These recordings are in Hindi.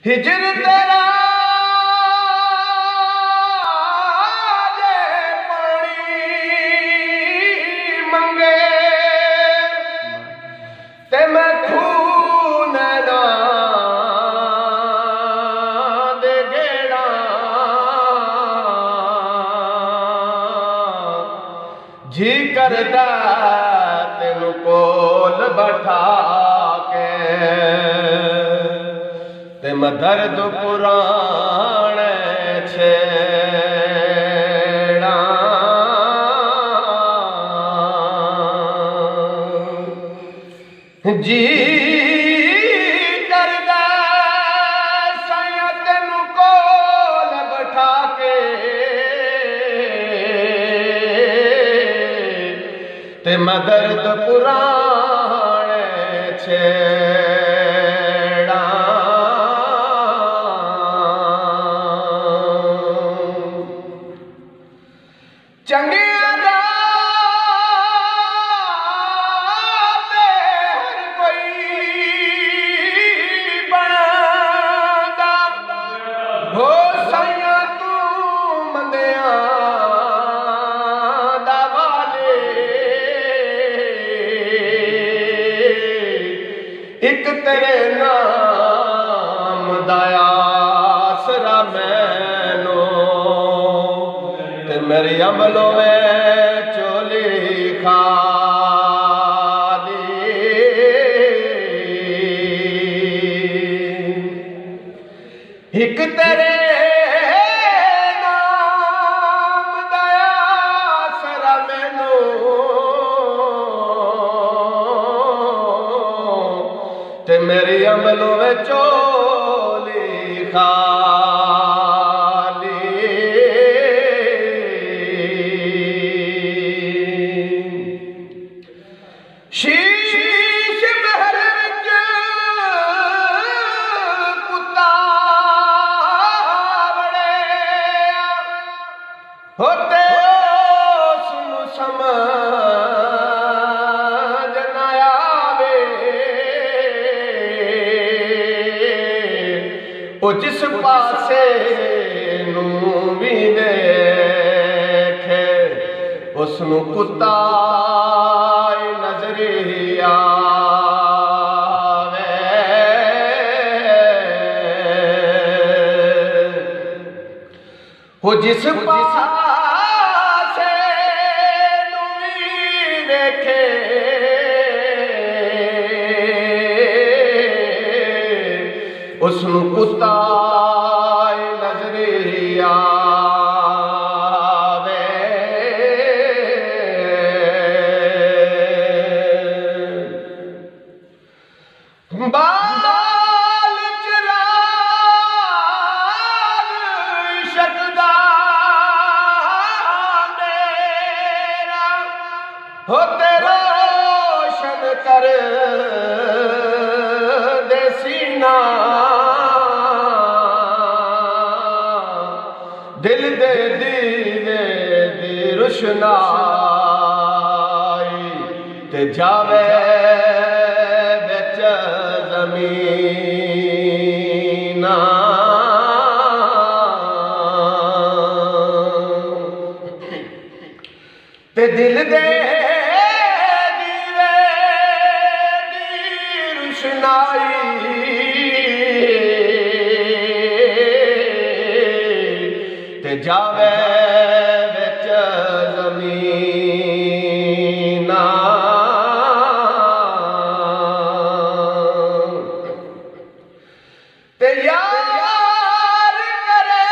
हिजर तेरा जे पानी मंगे ते मैं खून ना दे गेड़ा जी करदा तेनू कोल बैठा के ते मैं दर्द पुराने छेड़ा जी करदा साया तेनू कोल बैठा के ते मैं दर्द पुराने छेड़ा चंगिया दा हर कोई बनादा हो साइया तू मंदिया दा वाले एक तेरे नाम दया आसरा मैनो मेरे अमलों में चोली खाली एक तेरे नाम दया आसरा मैनू ते मेरे अमलों में चोली खाली शीश महल विच कुत्ता वड़े होते सुनु समझ न आवे ओ जिस पासे नू भी देखे उसनू कुत्ता नजरिया वो जिस पासे नूं देखे उसनू कुत्ता नजरिया बाल चिराग शकदा मेरा हो तेरा रोशन कर दे सीना दिल दे दीवे दी रोशनाई ते जावे मीना ते दिल दे दीवे दी रोशनाई ते जावे विच ज़मीना यार करे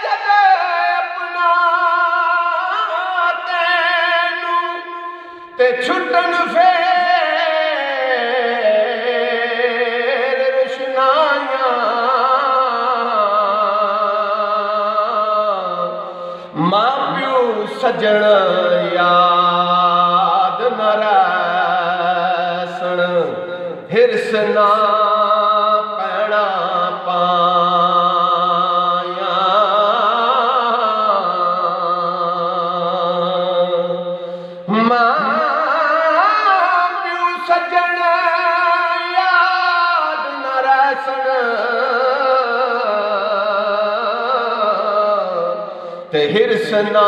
जद अपना तेनू ते छुटन फेर रोशनाइयां मां प्यो सजन याद न रसन हिरस ना सजन याद न रह ते हिरस ना